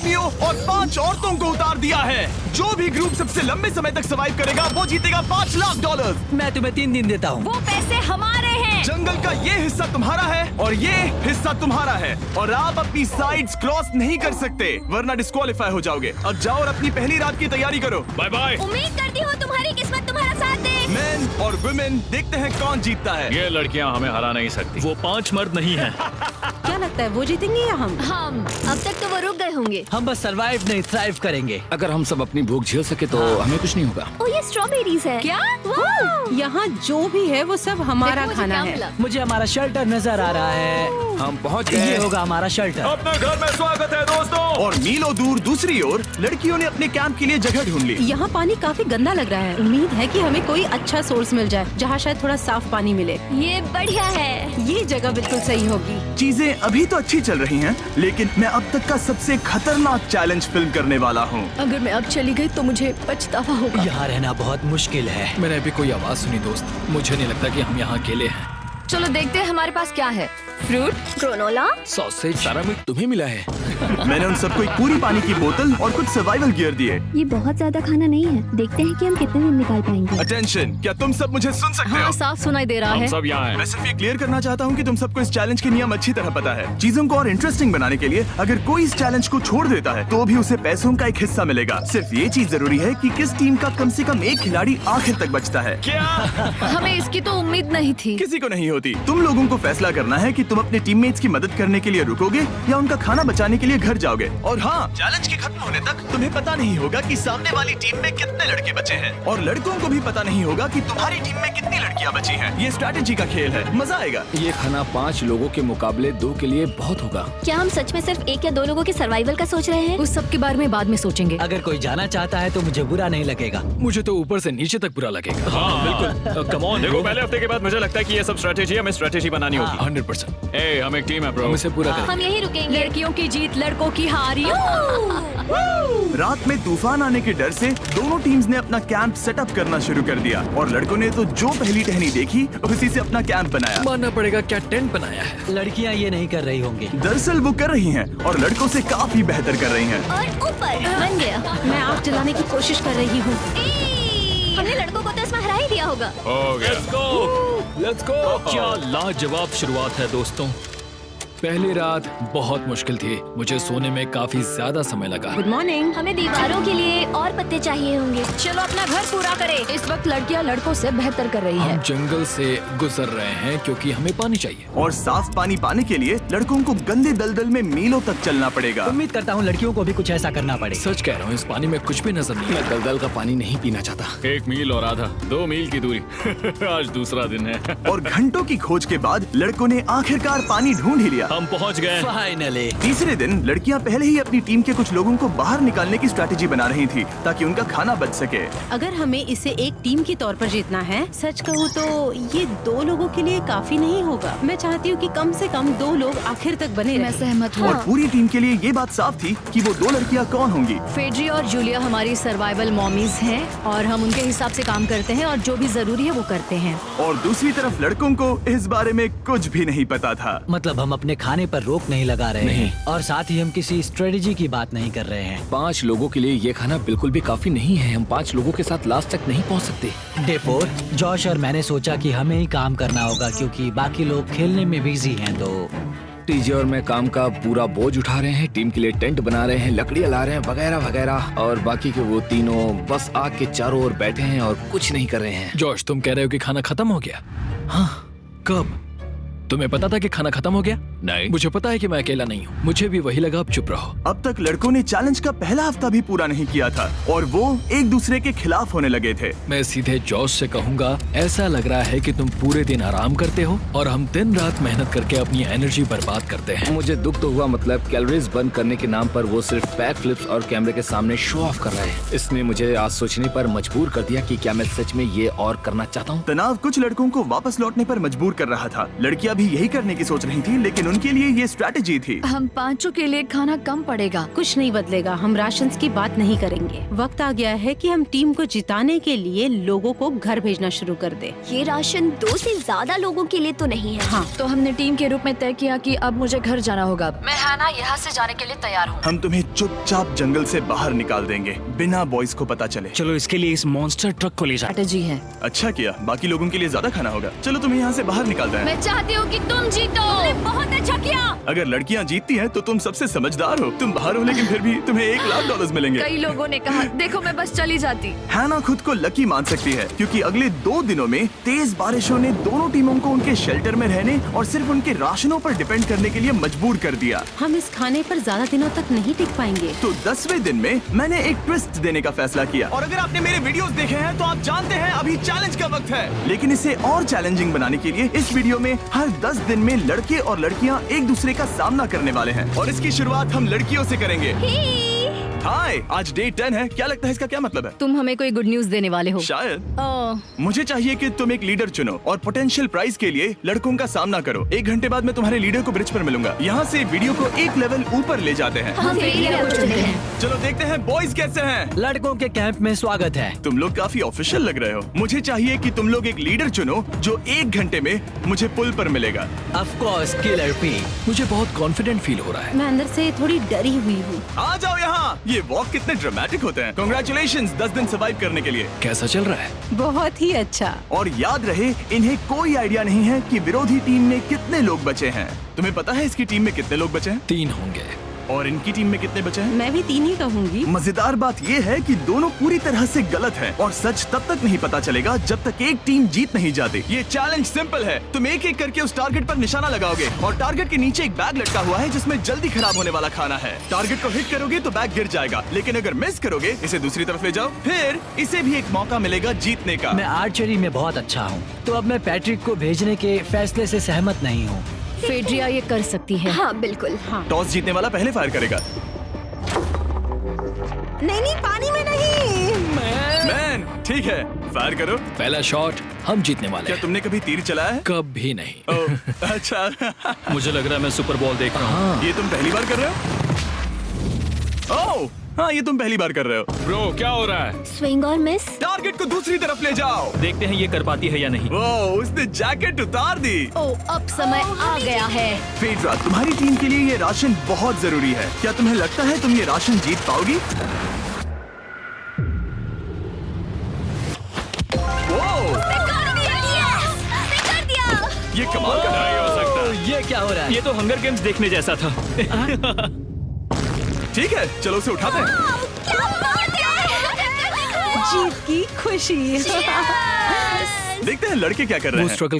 आदमियों और 5 औरतों को उतार दिया है। जो भी ग्रुप सबसे लंबे समय तक सर्वाइव करेगा वो जीतेगा $5 लाख। मैं तुम्हें 3 दिन देता हूँ। वो पैसे हमारे हैं। जंगल का ये हिस्सा तुम्हारा है और ये हिस्सा तुम्हारा है और आप अपनी साइड्स क्रॉस नहीं कर सकते वरना डिस्क्वालीफाई हो जाओगे। अब जाओ और अपनी पहली रात की तैयारी करो। Bye bye. उम्मीद करती हूँ तुम्हारी किस्मत तुम्हारा साथ दे। मेन और वुमेन देखते हैं कौन जीतता है। ये लड़कियां हमें हरा नहीं सकती। वो 5 मर्द नहीं हैं। क्या लगता है वो जीतेंगे या हम? अब तक तो वो रुक गए होंगे। हम बस सरवाइव नहीं थ्राइव करेंगे। अगर हम सब अपनी भूख झेल सके तो हमें कुछ नहीं होगा। ओ ये स्ट्रॉबेरीज है। क्या? यहाँ जो भी है वो सब हमारा देखो मुझे खाना क्या है। मिला। मुझे हमारा शेल्टर नजर आ रहा है। हम पहुँच ये गए। होगा हमारा शेल्टर। अपने घर में स्वागत है दोस्तों। और मीलों दूर दूसरी ओर लड़कियों ने अपने कैंप के लिए जगह ढूंढ ली। यहाँ पानी काफी गंदा लग रहा है। उम्मीद है कि हमें कोई अच्छा सोर्स मिल जाए जहाँ शायद थोड़ा साफ पानी मिले। ये बढ़िया है। ये जगह बिल्कुल सही होगी। चीजें अभी तो अच्छी चल रही हैं, लेकिन मैं अब तक का सबसे खतरनाक चैलेंज फिल्म करने वाला हूँ। अगर मैं अब चली गई तो मुझे पछतावा होगा। यहाँ रहना बहुत मुश्किल है। मैंने अभी कोई आवाज सुनी दोस्त। मुझे नहीं लगता कि हम यहाँ अकेले हैं। चलो देखते हैं हमारे पास क्या है। Fruit, granola. सॉसेज सारा मीट तुम्हें मिला है। मैंने उन सबको एक पूरी पानी की बोतल और कुछ सर्वाइवल गियर दिए। ये बहुत ज्यादा खाना नहीं है। देखते हैं कि हम कितने दिन निकाल पाएंगे। अटेंशन, क्या तुम सब मुझे सुन सकते हो? साफ सुनाई दे रहा हम है। सब यहाँ हैं। मैं सिर्फ ये क्लियर करना चाहता हूँ कि तुम सबको इस चैलेंज के नियम अच्छी तरह पता है। चीजों को और इंटरेस्टिंग बनाने के लिए अगर कोई इस चैलेंज को छोड़ देता है तो भी उसे पैसों का एक हिस्सा मिलेगा। सिर्फ ये चीज जरूरी है कि किस टीम का कम से कम एक खिलाड़ी आखिर तक बचता है। क्या? हमें इसकी तो उम्मीद नहीं थी। किसी को नहीं होती। तुम लोगों को फैसला करना है कि तुम अपने टीममेट्स की मदद करने के लिए रुकोगे या उनका खाना बचाने के लिए घर जाओगे। और हाँ, चैलेंज के खत्म होने तक तुम्हें पता नहीं होगा कि सामने वाली टीम में कितने लड़के बचे हैं और लड़कों को भी पता नहीं होगा कि तुम्हारी टीम में कितनी लड़कियां बची हैं। ये स्ट्रैटेजी का खेल है, मजा आएगा। ये खाना 5 लोगों के मुकाबले 2 के लिए बहुत होगा। क्या हम सच में सिर्फ 1 या 2 लोगों के सर्वाइवल का सोच रहे हैं? उस सब के बारे में बाद में सोचेंगे। अगर कोई जाना चाहता है तो मुझे बुरा नहीं लगेगा। मुझे तो ऊपर से नीचे तक बुरा लगेगा। हाँ बिल्कुल। Come on. देखो पहले हफ्ते के बाद मुझे लगता है कि ये सब स्ट्रेटेजी हमें स्ट्रेटेजी बनानी होगी। 100%। ए हम एक टीम है ब्रो। हम इसे पूरा करेंगे। हम यही रुकेंगे। लड़कियों की जीत, लड़कों की हार। रात में तूफान आने के डर से दोनों टीम्स ने अपना कैंप सेटअप करना शुरू कर दिया और लड़कों ने तो जो पहली टहनी देखी उसी से अपना कैंप बनाया। मानना पड़ेगा क्या टेंट बनाया है। लड़कियाँ ये नहीं कर रही होंगी। दरअसल वो कर रही हैं और लड़कों से काफी बेहतर कर रही हैं। और ऊपर बन गया। मैं आग जलाने की कोशिश कर रही हूँ। हमने लड़कों को तो इसमें हरा ही दिया होगा। हो गया। Let's go. क्या लाजवाब शुरुआत है दोस्तों। पहली रात बहुत मुश्किल थी। मुझे सोने में काफी ज्यादा समय लगा। Good morning. हमें दीवारों के लिए और पत्ते चाहिए होंगे। चलो अपना घर पूरा करें। इस वक्त लड़कियां लड़कों से बेहतर कर रही हम है। जंगल से गुजर रहे हैं क्योंकि हमें पानी चाहिए। और साफ पानी पाने के लिए लड़कों को गंदे दलदल में मीलों तक चलना पड़ेगा। उम्मीद करता हूँ लड़कियों को भी कुछ ऐसा करना पड़े। सच कह रहा हूँ, इस पानी में कुछ भी नजर नहीं मैं आता। दलदल का पानी नहीं पीना चाहता। 1 मील और आधा, 2 मील की दूरी। आज दूसरा दिन है। और घंटों की खोज के बाद लड़कों ने आखिरकार पानी ढूंढ ही लिया। हम पहुँच गए। फाइनली। तीसरे दिन लड़कियां पहले ही अपनी टीम के कुछ लोगों को बाहर निकालने की स्ट्रैटेजी बना रही थी ताकि उनका खाना बच सके। अगर हमें इसे एक टीम के तौर पर जीतना है, सच कहूँ तो ये 2 लोगों के लिए काफी नहीं होगा। मैं चाहती हूँ कि कम से कम 2 लोग आखिर तक बने मैं रहें। सहमत हूँ। और पूरी टीम के लिए ये बात साफ थी कि वो 2 लड़कियां कौन होंगी। फेड्री और जूलिया हमारी सर्वाइवल मॉमीज हैं और हम उनके हिसाब से काम करते हैं और जो भी जरूरी है वो करते हैं। और दूसरी तरफ लड़कों को इस बारे में कुछ भी नहीं पता था। मतलब हम अपने खाने पर रोक नहीं लगा रहे हैं और साथ ही हम किसी स्ट्रेटेजी की बात नहीं कर रहे हैं। 5 लोगों के लिए ये खाना बिल्कुल भी काफी नहीं है। हम 5 लोगों के साथ लास्ट तक नहीं पहुंच सकते। डे 4 जॉश और मैंने सोचा कि हमें ही काम करना होगा क्योंकि बाकी लोग खेलने में बिजी हैं। तो टीजे और मैं काम का पूरा बोझ उठा रहे हैं। टीम के लिए टेंट बना रहे हैं, लकड़ियाँ ला रहे हैं वगैरह वगैरह। और बाकी के वो तीनों बस आग के चारों ओर बैठे हैं और कुछ नहीं कर रहे हैं। जॉश, तुम कह रहे हो कि खाना खत्म हो गया? हाँ, कब? तुम्हें पता था कि खाना खत्म हो गया? नहीं। मुझे पता है कि मैं अकेला नहीं हूँ। मुझे भी वही लगा। अब चुप रहो। अब तक लड़कों ने चैलेंज का पहला हफ्ता भी पूरा नहीं किया था और वो एक दूसरे के खिलाफ होने लगे थे। मैं सीधे जॉश से कहूँगा, ऐसा लग रहा है कि तुम पूरे दिन आराम करते हो और हम दिन रात मेहनत करके अपनी एनर्जी बर्बाद करते हैं। मुझे दुख तो हुआ, मतलब कैलोरीज बर्न करने के नाम पर वो सिर्फ बैक फ्लिप्स और कैमरे के सामने शो ऑफ कर रहे हैं। इसने मुझे आज सोचने पर मजबूर कर दिया कि क्या मैं सच में ये और करना चाहता हूँ। तनाव कुछ लड़कों को वापस लौटने पर मजबूर कर रहा था। लड़कियां भी यही करने की सोच रही थी, लेकिन उनके लिए ये स्ट्रैटेजी थी। हम पांचों के लिए खाना कम पड़ेगा। कुछ नहीं बदलेगा, हम राशन की बात नहीं करेंगे। वक्त आ गया है कि हम टीम को जिताने के लिए लोगों को घर भेजना शुरू कर दे। ये राशन 2 से ज्यादा लोगों के लिए तो नहीं है। हाँ, तो हमने टीम के रूप में तय किया कि अब मुझे घर जाना होगा। मैं हैना यहाँ से जाने के लिए तैयार हूँ। हम तुम्हें चुपचाप जंगल से बाहर निकाल देंगे बिना बॉयज को पता चले। चलो इसके लिए इस मॉन्स्टर ट्रक को ले जाओ। स्ट्रैटेजी है। अच्छा किया, बाकी लोगों के लिए ज्यादा खाना होगा। चलो तुम्हें यहाँ से बाहर निकालते हैं। मैं चाहती हूँ कि तुम जीतो। बहुत अच्छा किया। अगर लड़कियाँ जीतती हैं तो तुम सबसे समझदार हो। तुम बाहर हो लेकिन फिर भी तुम्हें $1,00,000 मिलेंगे। कई लोगों ने कहा देखो मैं बस चली जाती। हैना खुद को लकी मान सकती है क्योंकि अगले 2 दिनों में तेज बारिशों ने दोनों टीमों को उनके शेल्टर में रहने और सिर्फ उनके राशनों पर डिपेंड करने के लिए मजबूर कर दिया। हम इस खाने पर ज्यादा दिनों तक नहीं टिक पाएंगे। तो 10वें दिन में मैंने एक ट्विस्ट देने का फैसला किया। और अगर आपने मेरे वीडियोस देखे हैं तो आप जानते हैं अभी चैलेंज का वक्त है। लेकिन इसे और चैलेंजिंग बनाने के लिए इस वीडियो में हर 10 दिन में लड़के और लड़कियां एक दूसरे का सामना करने वाले हैं और इसकी शुरुआत हम लड़कियों से करेंगे। हाय, आज डे 10 है। क्या लगता है इसका क्या मतलब है? तुम हमें कोई गुड न्यूज देने वाले हो। शायद। ओह, मुझे चाहिए कि तुम एक लीडर चुनो और पोटेंशियल प्राइज के लिए लड़कों का सामना करो। 1 घंटे बाद मैं तुम्हारे लीडर को ब्रिज पर मिलूंगा। यहाँ से वीडियो को एक लेवल ऊपर ले जाते हैं। हम फेलियर को चुनते हैं। चलो देखते हैं बॉयज कैसे हैं। लड़कों के कैंप में स्वागत है। तुम लोग काफी ऑफिशियल लग रहे हो। मुझे चाहिए कि तुम लोग एक लीडर चुनो जो 1 घंटे में मुझे पुल पर मिलेगा। Of course killer P. मुझे बहुत कॉन्फिडेंट फील हो रहा है। मैं अंदर से थोड़ी डरी हुई हूँ। आ जाओ यहाँ। ये वॉक कितने ड्रामेटिक होते हैं। कांग्रेचुलेशंस 10 दिन सर्वाइव करने के लिए। कैसा चल रहा है? बहुत ही अच्छा। और याद रहे, इन्हें कोई आइडिया नहीं है कि विरोधी टीम में कितने लोग बचे हैं। तुम्हें पता है इसकी टीम में कितने लोग बचे हैं? 3 होंगे। और इनकी टीम में कितने बचे हैं? मैं भी 3 ही कहूँगी। मजेदार बात ये है कि दोनों पूरी तरह से गलत हैं और सच तब तक नहीं पता चलेगा जब तक एक टीम जीत नहीं जाती। ये चैलेंज सिंपल है। तुम एक एक करके उस टारगेट पर निशाना लगाओगे और टारगेट के नीचे एक बैग लटका हुआ है जिसमें जल्दी खराब होने वाला खाना है। टारगेट को हिट करोगे तो बैग गिर जाएगा, लेकिन अगर मिस करोगे इसे दूसरी तरफ ले जाओ, फिर इसे भी एक मौका मिलेगा जीतने का। मैं आर्चरी में बहुत अच्छा हूँ, तो अब मैं पैट्रिक को भेजने के फैसले से सहमत नहीं हूँ। फेड्रिया ये कर सकती है। हाँ बिल्कुल। हाँ। टॉस जीतने वाला पहले फायर करेगा। नहीं, पानी में नहीं। मैन, ठीक है, फायर करो। पहला शॉट हम जीतने वाले क्या हैं। तुमने कभी तीर चलाया है? कभी नहीं। ओह, अच्छा। मुझे लग रहा है मैं सुपर बॉल देख रहा हूँ। ये तुम पहली बार कर रहे हो? ओह, हाँ, ये तुम पहली बार कर रहे हो। ब्रो क्या हो रहा है? स्विंग और मिस। टारगेट को दूसरी तरफ ले जाओ। देखते हैं ये कर पाती है या नहीं। ओह, उसने जैकेट उतार दी। ओह, अब समय आ गया है। फेड्रा, तुम्हारी टीम के लिए ये राशन बहुत जरूरी है। क्या तुम्हें लगता है तुम ये राशन जीत पाओगी? ओह, ये कमाल का नहीं हो सकता। ये क्या हो रहा है? ये तो हंगर गेम्स देखने जैसा था। ठीक है, चलो उसे उठाते हैं। जीत की खुशी। देखते हैं लड़के क्या कर रहे वो हैं। स्ट्रगल